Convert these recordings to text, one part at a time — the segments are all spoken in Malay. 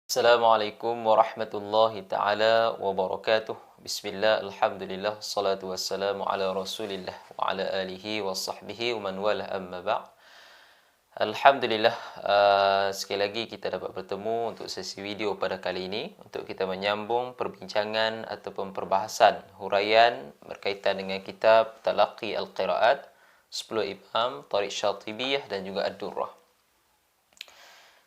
Assalamualaikum warahmatullahi taala wabarakatuh. Bismillah, alhamdulillah, salatu wassalamu ala rasulillah wa ala alihi wa sahbihi wa man wala amma ba'. Alhamdulillah, sekali lagi kita dapat bertemu untuk sesi video pada kali ini untuk kita menyambung perbincangan ataupun perbahasan huraian berkaitan dengan kitab Talaqi Al-Qiraat 10 Imam, Tariq Syatibiyah dan juga Ad-Durrah.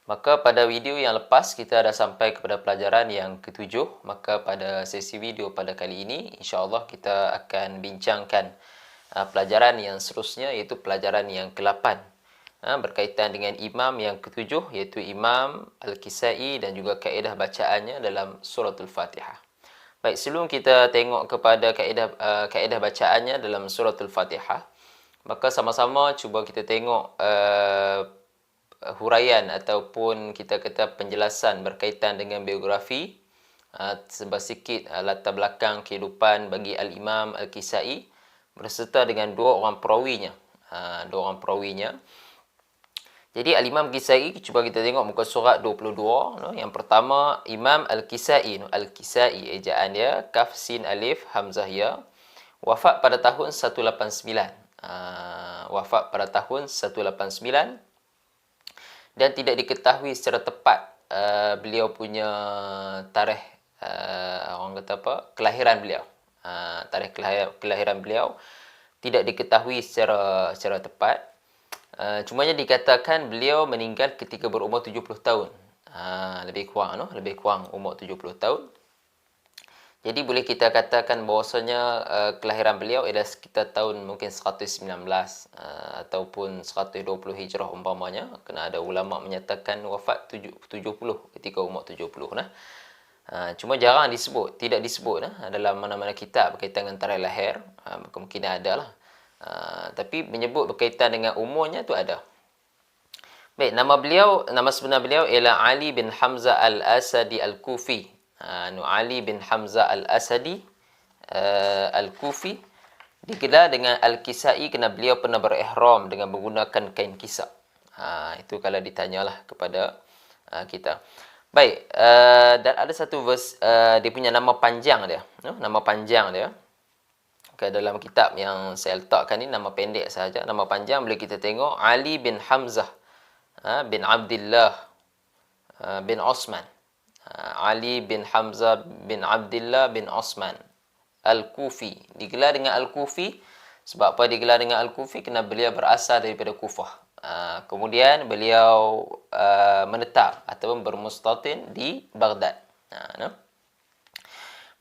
Maka pada video yang lepas kita dah sampai kepada pelajaran yang ketujuh. Maka pada sesi video pada kali ini insya-Allah kita akan bincangkan pelajaran yang seterusnya, iaitu pelajaran yang ke-8 berkaitan dengan imam yang ketujuh, iaitu Imam Al-Kisai dan juga kaedah bacaannya dalam suratul Fatihah. Baik, sebelum kita tengok kepada kaedah bacaannya dalam suratul Fatihah, maka sama-sama cuba kita tengok huraian ataupun kita kata penjelasan berkaitan dengan biografi sedikit latar belakang kehidupan bagi Al-Imam Al-Kisai berserta dengan dua orang perawinya. Jadi Al-Imam Kisai, cuba kita tengok muka surat 22. Yang pertama, Imam Al-Kisai. Al-Kisai ejaan dia kaf sin alif hamzah ya. Wafat pada tahun 189. Wafat pada tahun 189. Dan tidak diketahui secara tepat beliau punya tarikh orang kata apa, kelahiran beliau. Tarikh kelahiran beliau tidak diketahui secara tepat. Cumanya dikatakan beliau meninggal ketika berumur 70 tahun. Lebih kurang umur 70 tahun. Jadi boleh kita katakan bahawasanya kelahiran beliau adalah sekitar tahun mungkin 119 ataupun 120 Hijrah umpamanya, kerana ada ulama menyatakan wafat 70 ketika umur 70 nah. Cuma jarang tidak disebut dalam mana-mana kitab berkaitan dengan tarikh lahir. Mungkin ada lah. Tapi menyebut berkaitan dengan umurnya tu ada. Baik, nama sebenar beliau ialah Ali bin Hamzah Al-Asadi Al-Kufi. Ali bin Hamzah Al-Asadi Al-Kufi digelar dengan Al-Kisai kerana beliau pernah berihram dengan menggunakan kain kisah. Itu kalau ditanyalah kepada kita. Baik, dan ada satu dia punya nama panjang dia. Nama panjang dia. Dalam kitab yang saya letakkan ni nama pendek sahaja. Nama panjang boleh kita tengok Ali bin Hamzah bin Abdullah bin Osman. Ali bin Hamzah bin Abdullah bin Osman Al-Kufi. Digelar dengan Al-Kufi. Sebab apa digelar dengan Al-Kufi? Kerana beliau berasal daripada Kufah. Kemudian beliau menetap ataupun bermustatin di Baghdad.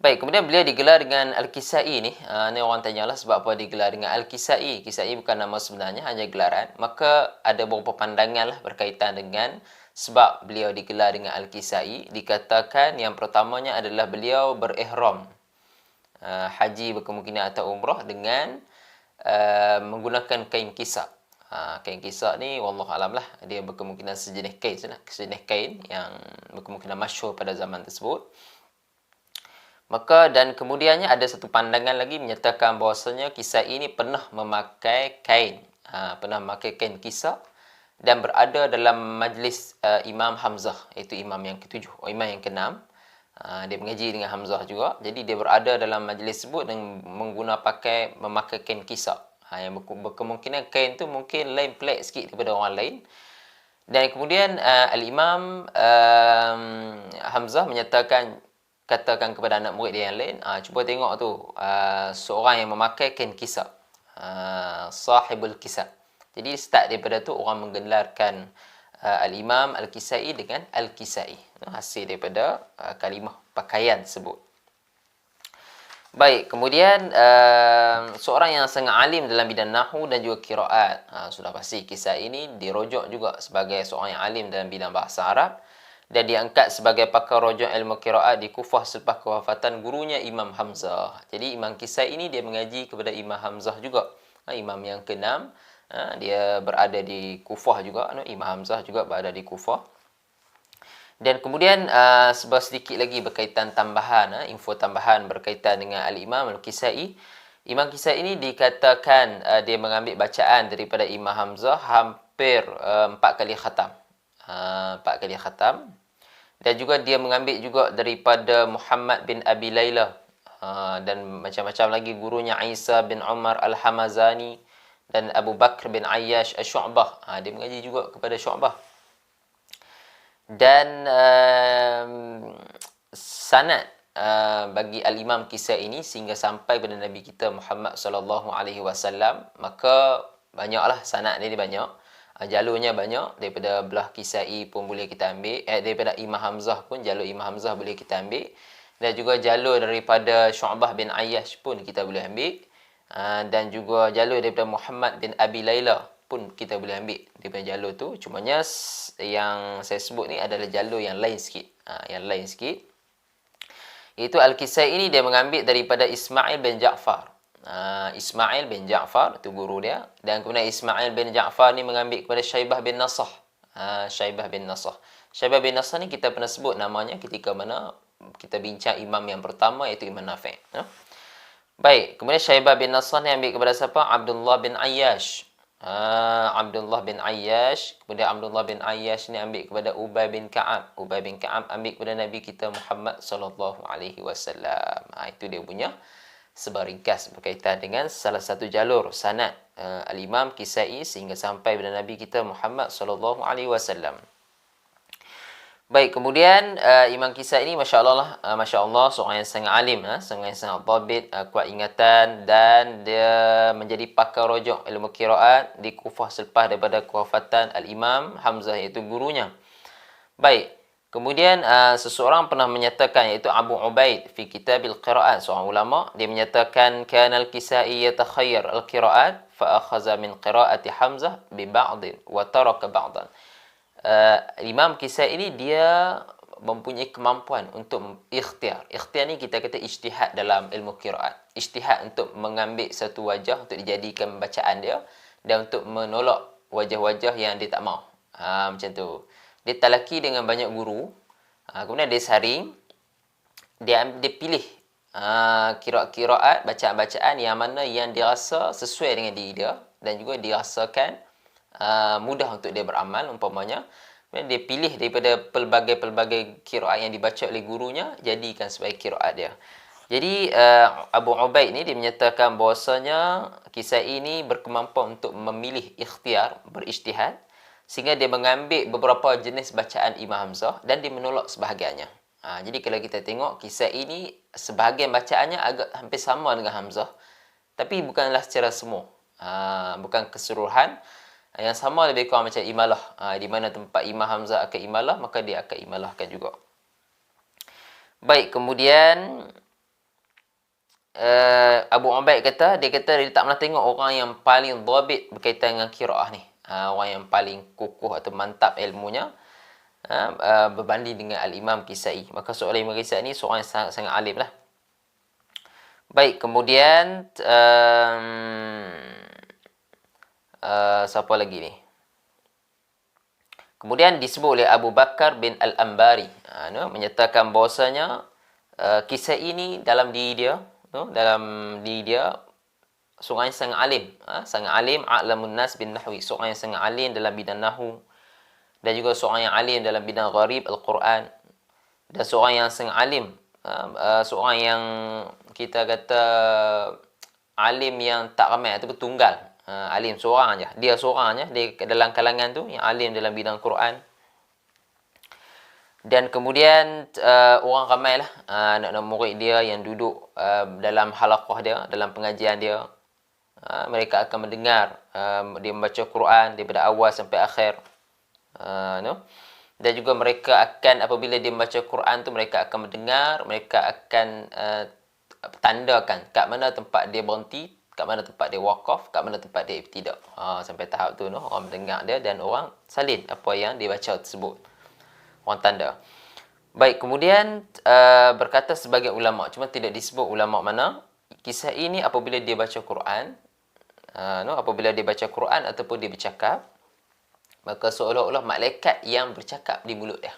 Baik, kemudian beliau digelar dengan Al-Kisai ni. Ni orang tanyalah sebab apa digelar dengan Al-Kisai. Kisai bukan nama sebenarnya, hanya gelaran. Maka ada beberapa pandangan lah berkaitan dengan sebab beliau digelar dengan Al-Kisai. Dikatakan yang pertamanya adalah beliau berihram haji berkemungkinan atau umrah dengan menggunakan kain kisah. Kain kisah ni wallahualam lah, dia berkemungkinan sejenis kain yang berkemungkinan masyhur pada zaman tersebut. Maka dan kemudiannya ada satu pandangan lagi menyatakan bahawasanya kisah ini pernah memakai kain kisah dan berada dalam majlis Imam Hamzah, iaitu imam yang ketujuh, imam yang keenam. Dia mengaji dengan Hamzah juga. Jadi dia berada dalam majlis tersebut dan memakai kain kisah. Yang berkemungkinan kain tu mungkin lain pelik sikit daripada orang lain. Dan kemudian Al-Imam Hamzah katakan kepada anak murid dia yang lain, cuba tengok tu seorang yang memakai kain kisah, sahibul kisah. Jadi start daripada tu orang menggelarkan Al-Imam Al-Kisai dengan Al-Kisai, hasil daripada kalimah pakaian tersebut. Baik, kemudian seorang yang sangat alim dalam bidang nahwu dan juga qiraat. Sudah pasti kisah ini dirujuk juga sebagai seorang yang alim dalam bidang bahasa Arab dan diangkat sebagai pakar rujuk ilmu qiraat di Kufah selepas kewafatan gurunya Imam Hamzah. Jadi Imam Kisai ini dia mengaji kepada Imam Hamzah juga. Imam yang keenam, dia berada di Kufah juga. Imam Hamzah juga berada di Kufah. Dan kemudian sedikit lagi berkaitan tambahan, info tambahan berkaitan dengan Al-Imam Al-Kisai. Imam Kisai ini dikatakan dia mengambil bacaan daripada Imam Hamzah hampir 4 kali khatam. 4 kali khatam. Dan juga dia mengambil juga daripada Muhammad bin Abi Layla. Dan macam-macam lagi gurunya Isa bin Umar Al-Hamazani dan Abu Bakr bin Ayyash Asy-Syu'bah. Dia mengaji juga kepada Syu'bah. Dan sanad bagi al-Imam Kisai ini sehingga sampai kepada Nabi kita Muhammad sallallahu alaihi wasallam, maka banyaklah sanad dia banyak. Jalurnya banyak, daripada belah Kisai pun boleh kita ambil, daripada Imam Hamzah pun jalur Imam Hamzah boleh kita ambil, dan juga jalur daripada Syu'bah bin Ayyash pun kita boleh ambil, dan juga jalur daripada Muhammad bin Abi Layla pun kita boleh ambil daripada jalur tu. Cumanya yang saya sebut ni adalah jalur yang lain sikit, yang lain sikit. Iaitu Al-Kisai ini dia mengambil daripada Ismail bin Ja'far. Ismail bin Ja'far itu guru dia, dan kemudian Ismail bin Ja'far ni mengambil kepada Syaibah bin Nasah. Syaibah bin Nasah. Syaibah bin Nasah ni kita pernah sebut namanya ketika mana kita bincang imam yang pertama, iaitu Imam Nafi'. Baik, kemudian Syaibah bin Nasah ni ambil kepada siapa? Abdullah bin Ayyash. Abdullah bin Ayyash. Kemudian Abdullah bin Ayyash ni ambil kepada Ubay bin Ka'ab. Ubay bin Ka'ab ambil kepada Nabi kita Muhammad sallallahu alaihi wasallam. Itu dia punya sebar ringkas berkaitan dengan salah satu jalur sanad al-Imam Kisai sehingga sampai kepada Nabi kita Muhammad sallallahu alaihi wasallam. Baik, kemudian Imam Kisai ini masya-Allah seorang yang sangat alim, seorang yang sangat dhabit, kuat ingatan, dan dia menjadi pakar rujuk ilmu qiraat di Kufah selepas daripada kewafatan al-Imam Hamzah, iaitu gurunya. Baik, kemudian seseorang pernah menyatakan, iaitu Abu Ubaid fi Kitabil Qiraat, seorang ulama, dia menyatakan kana al-Kisai yatakhayyar al-qiraat fa akhadha min qiraati Hamzah bi ba'd wa taraka ba'dan. Imam Kisai ini dia mempunyai kemampuan untuk ikhtiar. Ikhtiar ni kita kata ijtihad dalam ilmu qiraat. Ijtihad untuk mengambil satu wajah untuk dijadikan bacaan dia, dan untuk menolak wajah-wajah yang dia tak mau. Macam tu. Dia talaki dengan banyak guru. Kemudian dia saring. Dia pilih qiraat, bacaan-bacaan yang mana yang dia rasa sesuai dengan diri dia, dan juga dirasakan mudah untuk dia beramal, umpamanya. Dia pilih daripada pelbagai-pelbagai qiraat yang dibaca oleh gurunya, jadikan sebagai qiraat dia. Jadi Abu Ubaid ni dia menyatakan bahawasanya Kisai ini berkemampuan untuk memilih ikhtiar, berijtihad, sehingga dia mengambil beberapa jenis bacaan Imam Hamzah dan dia menolak sebahagiannya. Jadi kalau kita tengok Kisai ini, sebahagian bacaannya agak hampir sama dengan Hamzah, tapi bukanlah secara semua, bukan keseluruhan. Yang sama lebih kurang macam imalah. Di mana tempat Imam Hamzah akan imalah, maka dia akan imalahkan juga. Baik, kemudian Abu Ubaid kata, dia tak pernah tengok orang yang paling dhabit berkaitan dengan qiraah ni. Orang yang paling kukuh atau mantap ilmunya berbanding dengan Al-Imam Kisai. Maka seorang Imam Kisai ni seorang yang sangat alim lah. Baik, kemudian siapa lagi ni? Kemudian disebut oleh Abu Bakar bin Al-Ambari, menyatakan bahawasanya Kisai ini dalam diri dia seorang yang sangat alim, sangat alim, a'lamun nas bin nahwi, seorang yang sangat alim dalam bidang nahwu, dan juga seorang yang alim dalam bidang gharib al-Quran, dan seorang yang sangat alim, seorang yang kita kata alim yang tak ramai ataupun tunggal. Alim seorang aja, dia seorang aja dia dalam kalangan tu yang alim dalam bidang Quran. Dan kemudian orang ramailah anak-anak murid dia yang duduk dalam halaqah dia, dalam pengajian dia. Mereka akan mendengar dia membaca Quran daripada awal sampai akhir. Dan juga mereka akan, apabila dia membaca Quran tu, mereka akan mendengar, mereka akan tandakan kat mana tempat dia berhenti, kat mana tempat dia wakaf, kat mana tempat dia ibtidak. Sampai tahap tu orang mendengar dia dan orang salin apa yang dia baca tersebut. Orang tanda. Baik, kemudian berkata sebagai ulama, cuma tidak disebut ulama mana, Kisai ini apabila dia baca Quran, apabila dia baca Quran ataupun dia bercakap, maka seolah-olah malaikat yang bercakap di mulut dia.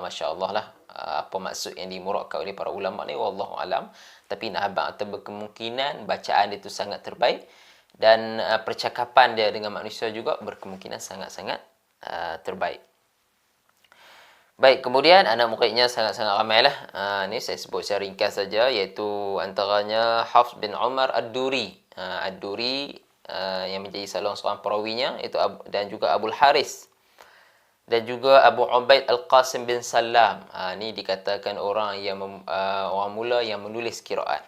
Masya-Allah lah. Apa maksud yang dimuradkan oleh para ulama ni, wallahu alam. Tapi nak abang atau berkemungkinan bacaan dia tu sangat terbaik, dan percakapan dia dengan manusia juga berkemungkinan sangat-sangat terbaik. Baik, kemudian anak muridnya sangat-sangat ramai lah. Ni saya sebut secara ringkas saja, iaitu antaranya Hafs bin Umar Ad-Duri. Ad-Duri yang menjadi salah seorang perawinya, itu dan juga Abul Haris. Dan juga Abu Ubaid Al-Qasim bin Salam. Ni dikatakan orang yang orang mula yang menulis qiraat.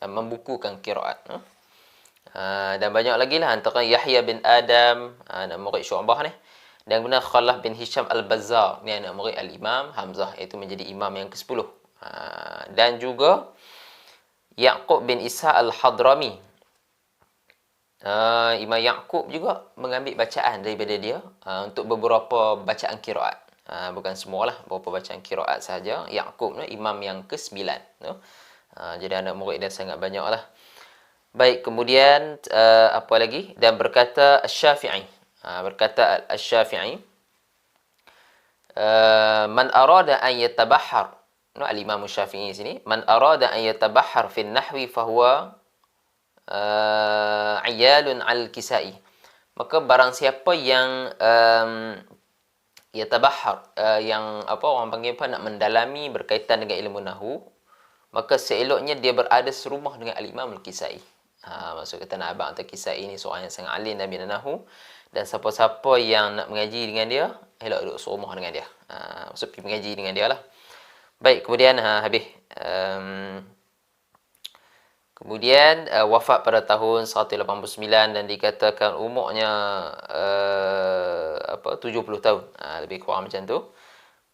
Membukukan qiraat. Dan banyak lagi lah antara Yahya bin Adam, anak murid Syu'bah ni. Dan kemudian Khalaf bin Hisham Al-Bazzar, ni anak murid Al-Imam Hamzah, itu menjadi imam yang ke-10. Dan juga Yaqub bin Isa Al-Hadrami. Imam Yaqub juga mengambil bacaan daripada dia untuk beberapa bacaan qiraat. Bukan semualah, beberapa bacaan qiraat sahaja. Yaqub ni imam yang ke-9. Jadi anak murid dia sangat banyak lah. Baik, kemudian apa lagi? Dan berkata Asy-Syafi'i. Berkata Asy-Syafi'i, man arada an yatabahhar. Al-Imam Asy-Syafi'i sini, man arada an yatabahhar fi an-nahwi fahuwa ayalun al-Kisai. Maka barang siapa yang yatabahhar, yang apa orang panggil apa, nak mendalami berkaitan dengan ilmu nahwu, maka seeloknya dia berada serumah dengan Al-Imam Al-Kisai. Maksud kata nak abang atau Kisai ini seorang yang sangat alim dalam bidang nahwu, dan siapa-siapa yang nak mengaji dengan dia, elok duduk serumah dengan dia. Maksud pergi mengaji dengan dia lah. Baik, kemudian habis. Kemudian wafat pada tahun 189 dan dikatakan umurnya 70 tahun. Lebih kurang macam tu.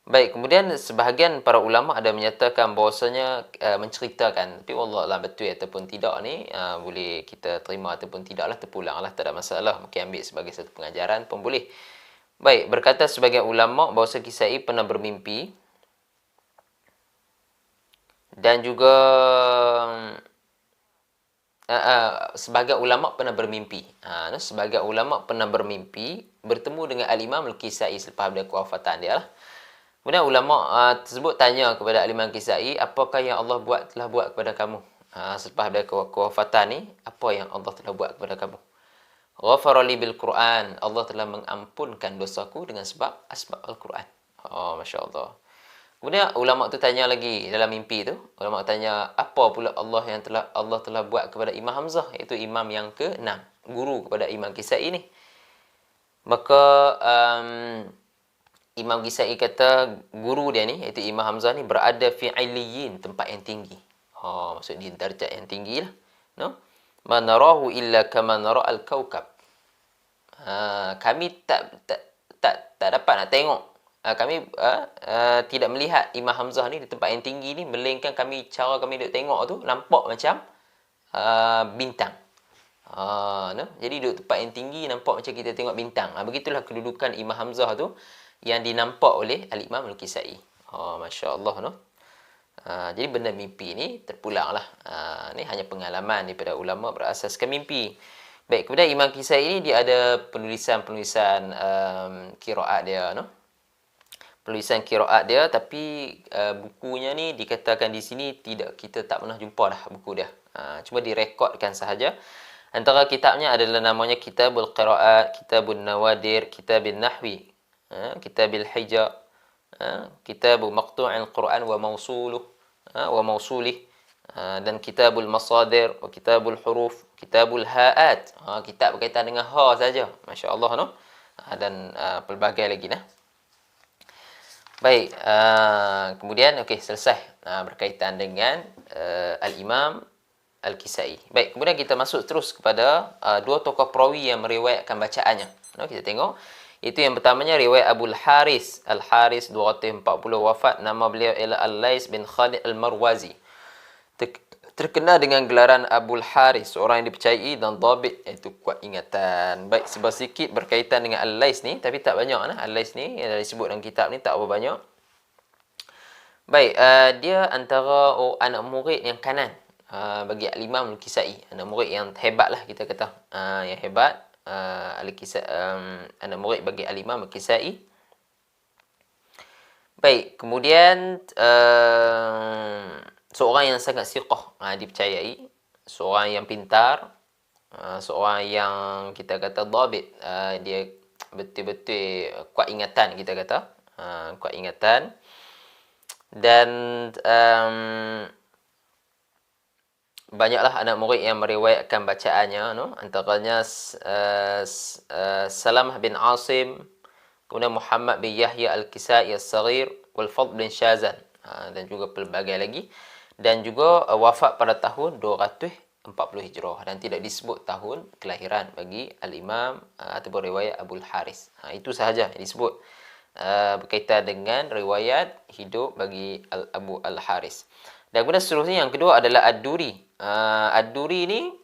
Baik, kemudian sebahagian para ulama ada menyatakan bahawasanya menceritakan, tapi wallahualam betul ataupun tidak ni boleh kita terima ataupun tidaklah, terpulanglah, tak ada masalah, mungkin ambil sebagai satu pengajaran pun boleh. Baik, berkata sebagian ulama bahawa Kisai pernah bermimpi, dan juga sebagai ulama pernah bermimpi. Sebagai ulama pernah bermimpi bertemu dengan Al-Imam Al-Kisai selepas dia kewafatan dia lah. Kemudian ulama tersebut tanya kepada Al-Imam Al-Kisai, apakah yang Allah telah buat kepada kamu selepas dia kewafatan ni? Apa yang Allah telah buat kepada kamu? Ghafara li bil Quran, Allah telah mengampunkan dosaku dengan sebab asbab Al-Quran. Masya Allah. Kemudian ulama tu tanya lagi dalam mimpi tu, ulama tanya apa pula Allah telah buat kepada Imam Hamzah, iaitu imam yang ke-6, guru kepada Imam Kisai ni. Maka Imam Kisai kata guru dia ni, iaitu Imam Hamzah ni, berada fi illiyin, tempat yang tinggi. Maksud di darjat yang tinggi lah. Ma narahu illa kama nara al-kaukab. Kami tak dapat nak tengok. Kami tidak melihat Imam Hamzah ni di tempat yang tinggi ni, melainkan cara kami duduk tengok tu nampak macam bintang. Jadi duduk tempat yang tinggi nampak macam kita tengok bintang. Begitulah kedudukan Imam Hamzah tu yang dinampak oleh Al-Imam Al-Kisai. Masya Allah. Jadi benda mimpi ni terpulanglah. Ni hanya pengalaman daripada ulama berasaskan mimpi. Baik, kemudian Imam Kisai ini dia ada penulisan qiraat dia, penulisan qiraat dia, tapi bukunya ni dikatakan di sini kita tak pernah jumpa dah buku dia. Cuma direkodkan sahaja. Antara kitabnya adalah namanya Kitabul Qiraat, Kitabun Nawadir, Kitabun Nahwi, Kitabil Hija, Kitabu Maqtu'il Quran wa Mausulih, dan Kitabul Masadir, wa Kitabul Huruf, Kitabul Ha'at. Kitab berkaitan dengan ha saja. Masya Allah, dan pelbagai lagi Baik, kemudian selesai berkaitan dengan Al-Imam Al-Kisai. Baik, kemudian kita masuk terus kepada dua tokoh perawi yang meriwayatkan bacaannya. Kita tengok. Itu yang pertamanya riwayat Abul Haris. Al-Haris 240 wafat. Nama beliau ialah Al-Lais bin Khalid Al-Marwazi. Terkenal dengan gelaran Abul Haris, seorang yang dipercayai dan dhabit, iaitu kuat ingatan. Baik, sebab sikit berkaitan dengan Al-Lais ni, tapi tak banyak Al-Lais ni yang disebut dalam kitab ni tak apa banyak. Baik, dia antara anak murid yang kanan bagi Al-Imam Al-Kisai. Anak murid yang hebat lah kita kata. Yang hebat, anak murid bagi Al-Imam Al-Kisai. Baik, kemudian seorang yang sangat siqah, dipercayai, seorang yang pintar, seorang yang kita kata dhabit, dia betul-betul kuat ingatan kita kata. kuat ingatan. Dan banyaklah anak murid yang meriwayatkan bacaannya, no? Antaranya Salamah bin Asim, kemudian Muhammad bin Yahya Al-Kisai As-Saghir, wal Fadl bin Syazan, dan juga pelbagai lagi. Dan juga wafat pada tahun 240 Hijrah dan tidak disebut tahun kelahiran bagi Al-Imam ataupun riwayat Abul Haris. Itu sahaja yang disebut berkaitan dengan riwayat hidup bagi Abu Al-Haris. Dan kemudian seterusnya yang kedua adalah Ad-Duri. Ad-Duri ni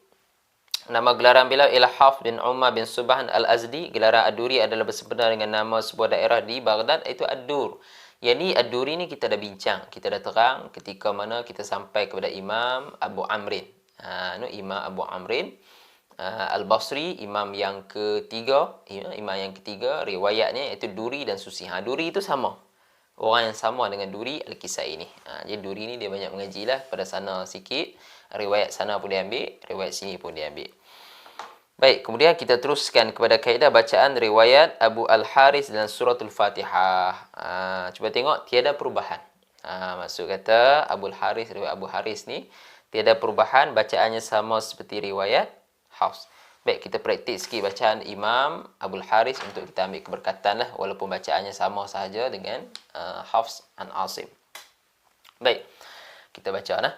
nama gelaran beliau ialah Hafs bin Umar bin Subhan Al-Azdi. Gelaran Ad-Duri adalah bersempena dengan nama sebuah daerah di Baghdad, iaitu Ad-Dur. Yang ni Ad-Duri ni kita dah bincang, kita dah terang ketika mana kita sampai kepada Imam Abu Amrin. Imam Abu Amrin Al-Basri, imam yang ketiga, riwayatnya iaitu Duri dan Susi. Duri itu sama. Orang yang sama dengan Duri Al-Kisai ni. Jadi Duri ni dia banyak mengaji lah pada sana sikit. Riwayat sana pun dia ambil, riwayat sini pun dia ambil. Baik, kemudian kita teruskan kepada kaedah bacaan riwayat Abu Al-Haris dalam suratul Fatihah. Cuba tengok, tiada perubahan. Maksud kata Abu Al-Haris, riwayat Abu Haris ni tiada perubahan, bacaannya sama seperti riwayat Hafs. Baik, kita praktik sikit bacaan Imam Abu Al-Haris untuk kita ambil keberkatan lah, walaupun bacaannya sama sahaja dengan Hafs an Asim. Baik, kita baca lah.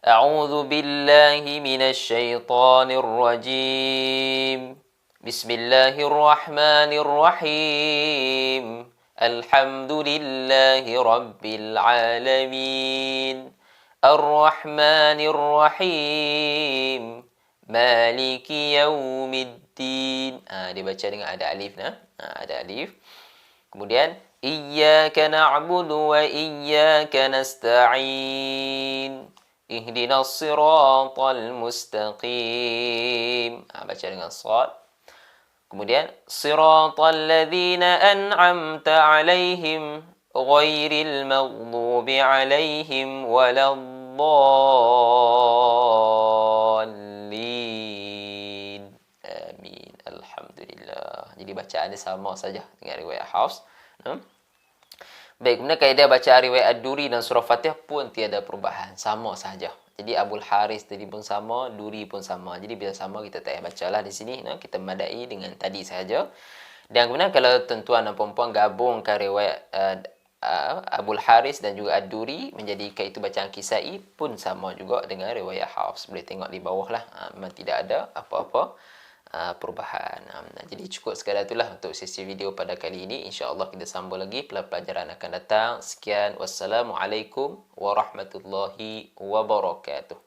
A'udzu billahi minasy syaithanir rajim. Bismillahirrahmanirrahim. Alhamdulillahi rabbil alamin. Ar-Rahmanir Rahim. Maliki yaumiddin. Dibaca dengan ada alif nah. Ada alif. Kemudian iyyaka na'budu wa iyyaka nasta'in. Ihdinas siratal mustaqim. Baca dengan shad. Kemudian siratal ladzina an'amta 'alaihim ghairil maghdubi 'alaihim waladdallin. Amin. Alhamdulillah. Jadi bacaan dia sama saja dengan riwayat Hafs. Baik, kemudian kaedah bacaan riwayat Ad-Duri dan surah Fatihah pun tiada perubahan, sama sahaja. Jadi Abul Haris tadi pun sama, Duri pun sama. Jadi bila sama kita tak payah bacalah di sini, kita madai dengan tadi sahaja. Dan kemudian kalau tuan-tuan dan puan-puan gabungkan riwayat Abul Haris dan juga Ad-Duri menjadi iaitu bacaan Kisai pun sama juga dengan riwayat Hafs. Boleh tengok di bawah lah, memang tidak ada apa-apa perubahan. Jadi cukup sekadar itulah untuk sesi video pada kali ini. InsyaAllah kita sambung lagi pelajaran akan datang. Sekian. Wassalamualaikum warahmatullahi wabarakatuh.